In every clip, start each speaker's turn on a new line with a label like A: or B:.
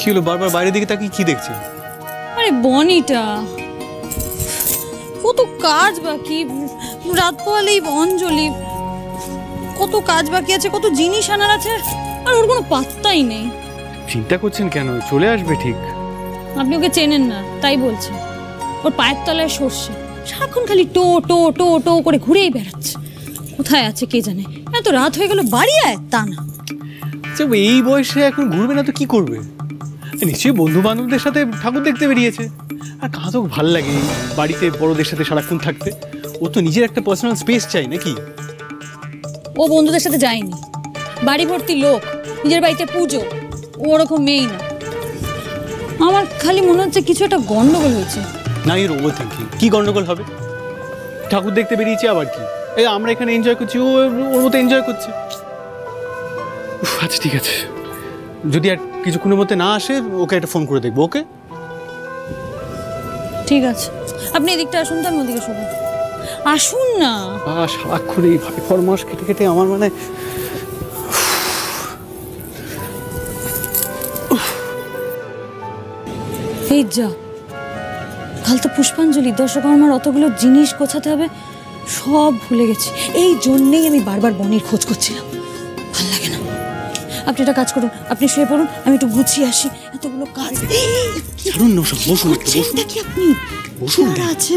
A: কি হলো, বারবার বাইরের দিকে তাকিয়ে কি দেখছেন?
B: আরে বনিটা, কত কাজ বাকি, রাত পোহালেই অঞ্জলি, কত কাজ বাকি আছে, কত জিনিস আনার আছে, আর ওর কোনো পাত্তাই নেই।
A: চিন্তা করছেন কেন? চলে আসবে ঠিক।
B: আপনি ওকে চেনেন না তাই বলছেন। ওর পায়ের তলায় সর্ষে, সারাক্ষণ খালি টো টো টো টো করে ঘুরেই বেড়াচ্ছে। কোথায় আছে কে জানে। এত রাত হয়ে গেল, বাড়ি আয় তা না।
A: এই বয়সে এখন ঘুরবে না তো কি করবে? নিশ্চয়ই বন্ধু বান্ধবদের সাথে ঠাকুর দেখতে বেরিয়েছে। আর কাজও ভালো লাগে বাড়িতে বড়দের সাথে সারাক্ষণ থাকতে। ও তো নিজের একটা পার্সোনাল স্পেস চাই নাকি?
B: ও বন্ধুদের সাথে যায়নি, বাড়ি ভর্তি লোক, নিজের বাড়িতে পুজো, ও ওরকম মেয়েই না। আমার খালি মনে হচ্ছে কিছু একটা গন্ডগোল হয়েছে।
A: না, এর ওভার থিঙ্কিং। কি গন্ডগোল হবে? ঠাকুর দেখতে বেরিয়েছে আবার কি? এই আমরা এখানে এনজয় করছি, ও ওর মতো এনজয় করছে। আচ্ছা ঠিক আছে, যদি আর কিছুক্ষণের মধ্যে না আসে ওকে একটা ফোন করে দেখবো। ওকে
B: ঠিক আছে, আপনি এদিকটা আসুন তো, আমি ওদিকে শোবো। আসুন না।
A: সারাক্ষণ এইভাবে ফরমাস কেটে কেটে আমার মানে
B: এই যা, কাল তো পুষ্পাঞ্জলি, দশকর্মার অতগুলো জিনিস গোছাতে হবে, সব ভুলে গেছি। এই জন্যেই আমি বারবার বনির খোঁজ করছিলাম, ভাল লাগে না। আপনি একটা কাজ করুন, আপনি শুয়ে পড়ুন, আমি একটু গুছিয়ে আসি। এতগুলো কাজ। নাকি আপনি বসুন, আছে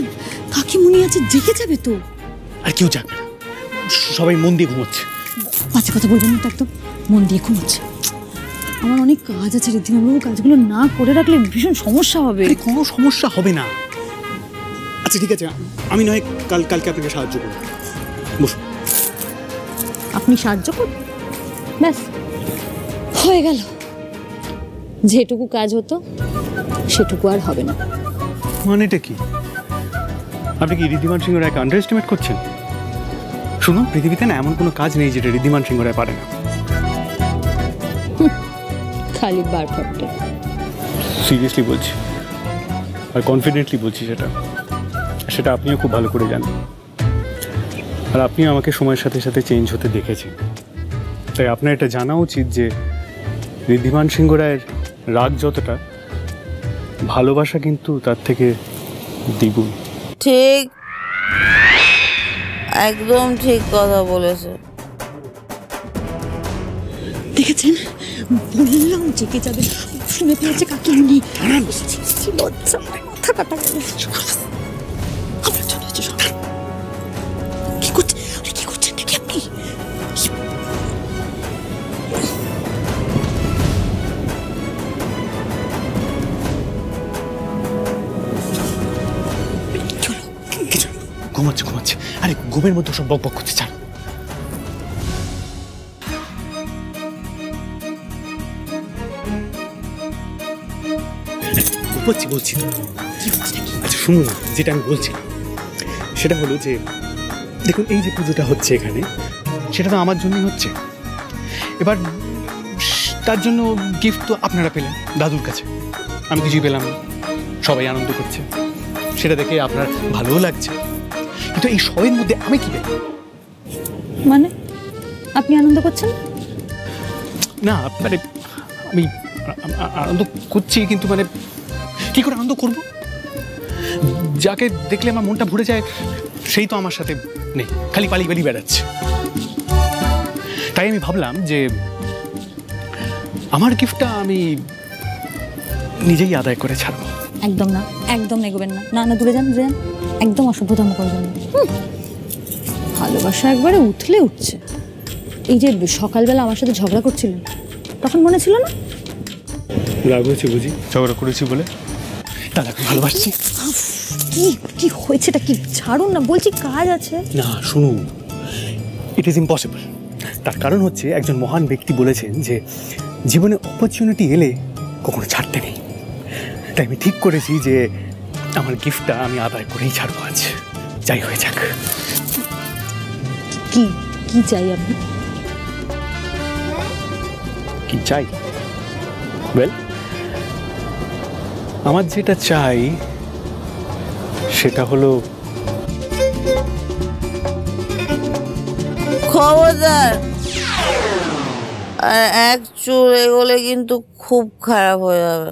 B: কাকিমুনি আছে, জেগে যাবে তো।
A: আর কেউ যাবে না, সবাই মন দিয়ে ঘুমোচ্ছে।
B: বাজে কথা বলবেন না তো, একদম মন দিয়ে ঘুমোচ্ছে। আমার অনেক কাজ আছে ঋদ্ধিমাবাবু, কাজগুলো না করে রাখলে ভীষণ সমস্যা হবে।
A: কোনো সমস্যা হবে না। আচ্ছা ঠিক আছে, আমি নয় কালকে আপনাকে সাহায্য করব। বসুন।
B: আপনি সাহায্য করুন, ব্যাস হয়ে গেল। যেটুকু কাজ হতো সেটুকু আর হবে না।
A: মানেটা কি? আপনি কি ঋদ্ধিমান সিংহ রায়কে আন্ডার এস্টিমেট করছেন? শুনুন, পৃথিবীতে না এমন কোনো কাজ নেই যেটা ঋদ্ধিমান সিংহ রায় পারে না।
B: খালি বার ফটে।
A: সিরিয়াসলি বলছি, আর কনফিডেন্টলি বলছি, সেটা আপনিও খুব ভালো করে জানেন। আর আপনিও আমাকে সময়ের সাথে সাথে চেঞ্জ হতে দেখেছেন। তাই আপনার এটা জানা উচিত যে ঋদ্ধিমান সিংহ রায়ের রাগ যতটা, ভালোবাসা কিন্তু তার থেকে দ্বিগুণ।
C: ঠিক, একদম ঠিক কথা বলেছে।
B: দেখেছেন, বললাম জেগে যাবে, শুনে ফেলেছে কাকিমুনি। লজ্জা, মাথা কাটা গেল। কি করছেন নাকি আপনি?
A: ঘুমাচ্ছে। আরে ঘুমের মধ্যে সব বক বক করছে। ছাড়। বলছি তো। আচ্ছা শুনুন, যেটা আমি বলছিলাম সেটা হলো যে দেখুন, এই যে পুজোটা হচ্ছে এখানে, সেটা তো আমার জন্যই হচ্ছে। এবার তার জন্য গিফট তো আপনারা পেলেন দাদুর কাছে, আমি কিছুই পেলাম না। সবাই আনন্দ করছে, সেটা দেখে আপনার ভালোও লাগছে। কিন্তু এই সবের মধ্যে আমি কি পেলাম?
B: মানে আপনি আনন্দ করছেন
A: না? মানে আমি আনন্দ করছি, কিন্তু মানে কি করে আনন্দ করব? যাকে দেখলে আমার মনটা ভরে যায় সেই তো আমার সাথে নেই, খালি পালিয়ে বেড়াচ্ছে। তাই আমি ভাবলাম যে আমার গিফটটা আমি নিজেই আদায় করে ছাড়বো।
B: একদম না, একদম এগোবেন না। না, দূরে যান। একদম অসভ্যতাম করবেন না। ভালোবাসা একবারে উঠলে উঠছে। এই যে সকালবেলা আমার সাথে ঝগড়া করছিলেন, তখন মনে ছিল না?
A: রাগ হয়েছে বুঝি ঝগড়া করেছি বলে? তাহলে আমি ভালোবাসছি।
B: কি হয়েছেটা কি? ছাড়ুন না বলছি, কাজ আছে।
A: না শুনুন, ইট ইজ ইম্পসিবল। তার কারণ হচ্ছে একজন মহান ব্যক্তি বলেছেন যে জীবনে অপরচুনিটি এলে কখনো ছাড়তে নেই। তাই আমি ঠিক করেছি যে আমার গিফটটা আমি আদায় করেই ছাড়বো আজ, যাই হয়ে যাক।
B: কি চাই আপনি?
A: কি চাই? ওয়েল, আমার যেটা চাই সেটা হলো
C: খবরদার আর এক চুল এগোলে কিন্তু খুব খারাপ হয়ে যাবে।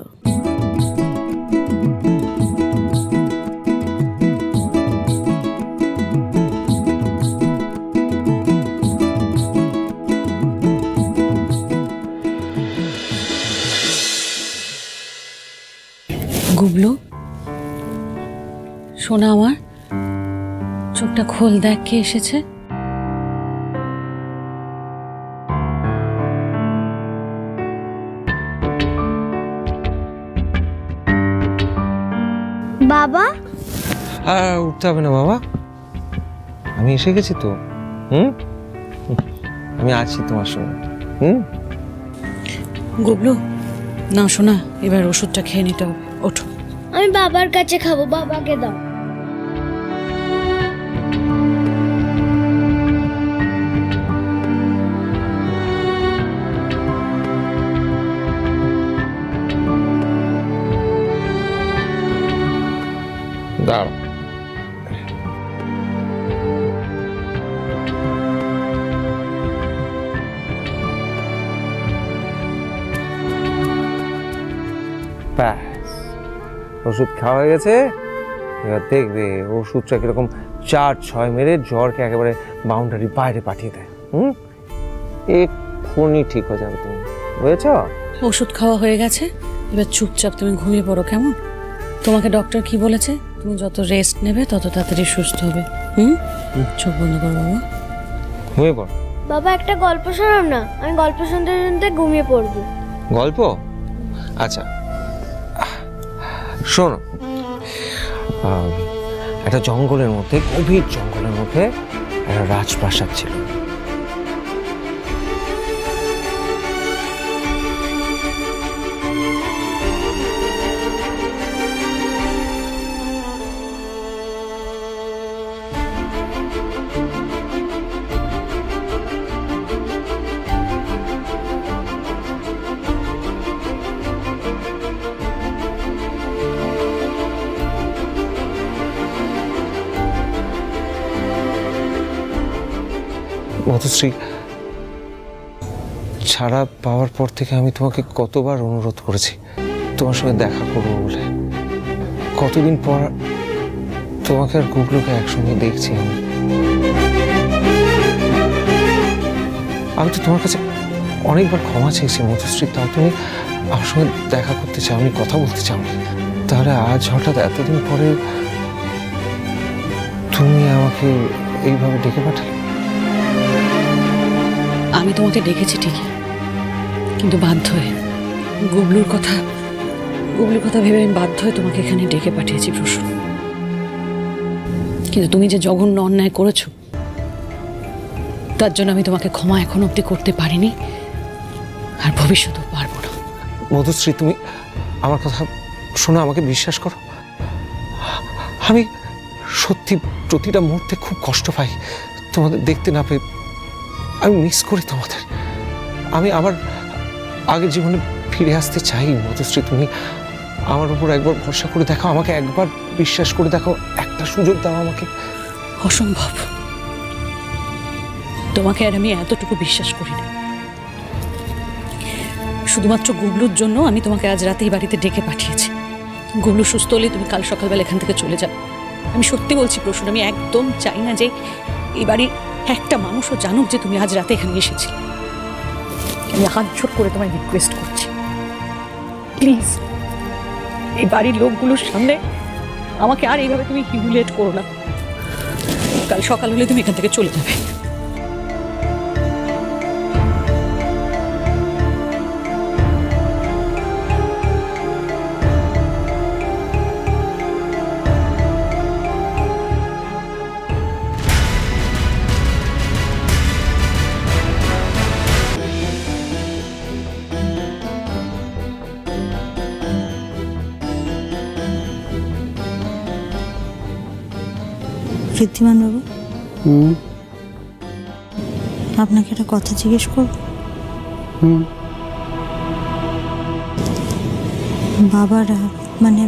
B: গুবলু শোনা আমার, চোখটা খোল, দেখ কে এসেছে।
D: বাবা,
E: আর উঠতে হবে না বাবা, আমি এসে গেছি তো। আমি আছি তোমার সঙ্গে।
B: গুবলু না শোনা, এবার ওষুধটা খেয়ে নিতে হবে, ওঠো।
D: আমি বাবার কাছে খাবো, বাবাকে দাও।
E: দাঁড়াও, ওষুধ খাওয়া হয়ে গেছে। এবার দেখবে ওষুধটা কিরকম 4-6 মেরে জ্বরকে একেবারে বাউন্ডারি বাইরে পাঠিয়ে দেয়। এক্ষুনি ঠিক হয়ে যাবে তুমি, বুঝেছ?
B: ওষুধ খাওয়া হয়ে গেছে, এবার চুপচাপ তুমি ঘুমিয়ে পড়ো, কেমন? তোমাকে ডক্টর কি বলেছে? তুমি যত রেস্ট নেবে তত তাড়াতাড়ি সুস্থ হবে। চোখ বন্ধ করো বাবা,
E: ঘুমিয়ে পড়।
D: বাবা একটা গল্প শোনাও না, আমি গল্প শুনতে শুনতে ঘুমিয়ে পড়বো।
E: গল্প? আচ্ছা শোনো। একটা জঙ্গলের মধ্যে, গভীর জঙ্গলের মধ্যে একটা রাজপ্রাসাদ ছিল। মধুশ্রী, ছাড়া পাওয়ার পর থেকে আমি তোমাকে কতবার অনুরোধ করেছি তোমার সঙ্গে দেখা করবো বলে। কতদিন পর তোমাকে আর গুগলুকে একসঙ্গে দেখছি আমি তো তোমার কাছে অনেকবার ক্ষমা চেয়েছি মধুশ্রী, তাও তুমি আমার সঙ্গে দেখা করতে চাওনি, কথা বলতে চাওনি। তাহলে আজ হঠাৎ এতদিন পরে তুমি আমাকে এইভাবে ডেকে পাঠালে?
B: আমি তোমাকে ডেকেছি ঠিকই, কিন্তু বাধ্য হয়ে। গুবলুর কথা ভেবে আমি বাধ্য হয়ে তোমাকে এখানে ডেকে পাঠিয়েছি প্রসূন। কিন্তু তুমি যে জঘন্য অন্যায় করেছো, তার জন্য আমি তোমাকে ক্ষমা এখন অবধি করতে পারিনি, আর ভবিষ্যতেও পারবো না।
E: মধুশ্রী, তুমি আমার কথা শোনো, আমাকে বিশ্বাস করো। আমি সত্যি প্রতিটা মুহূর্তে খুব কষ্ট পাই তোমাদের দেখতে না পেয়ে। আমি মিস করি তোমাদের। আমি আমার আগের জীবনে ফিরে আসতে চাই মধুশ্রী। তুমি আমার উপর একবার ভরসা করে দেখো, আমাকে একবার বিশ্বাস করে দেখো, একটা সুযোগ দাও আমাকে।
B: অসম্ভব, তোমাকে আর আমি এতটুকু বিশ্বাস করি না। শুধুমাত্র গুবলুর জন্য আমি তোমাকে আজ রাতেই বাড়িতে ডেকে পাঠিয়েছি। গুবলু সুস্থ হলে তুমি কাল সকালবেলা এখান থেকে চলে যাবে। আমি সত্যি বলছি প্রসূন, আমি একদম চাই না যে এই বাড়ির একটা মানুষও জানুক যে তুমি আজ রাতে এখানে এসেছিলে। আমি হাত জোর করে তোমায় রিকোয়েস্ট করছি, প্লিজ এই বাড়ির লোকগুলোর সামনে আমাকে আর এইভাবে তুমি হিউমিলিয়েট করো না। কাল সকাল হলে তুমি এখান থেকে চলে যাবে।
F: ঋদ্ধিমান বাবু, আপনাকে একটা কথা জিজ্ঞেস করব। বাবারা, মানে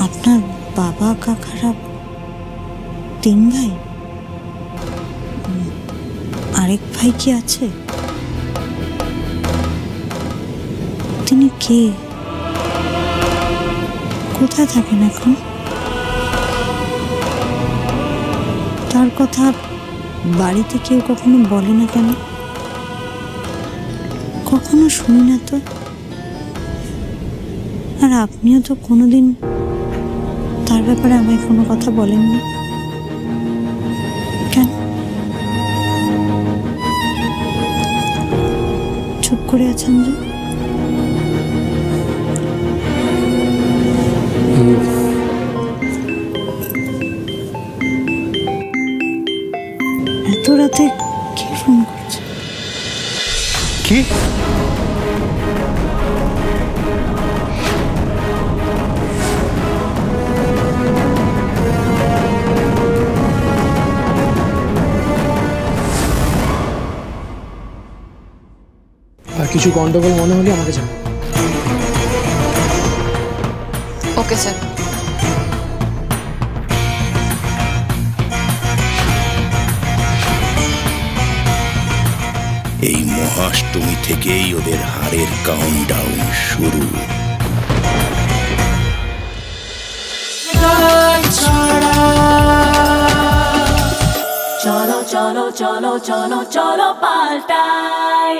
F: আপনার বাবা কাকারা 3 ভাই? আরেক ভাই কি আছে? কে? কোথায় থাকেন এখন? তার কথা বাড়িতে কেউ কখনো বলে না কেন? কখনো শুনি না তো। আর আপনিও তো কোনোদিন তার ব্যাপারে আমায় কোনো কথা বলেননি। কেন চুপ করে আছেন যে? এত রাতে কে ফোন করছে?
A: কি?
G: আর কিছু গন্ডগোল মনে হলে আমাকে জানাও।
H: Okay sir.
I: এই মহাষ্টমী থেকেই ওদের হারের কাউন্টডাউন শুরু।
J: চলো চলো চলো চলো চলো পাল্টাই।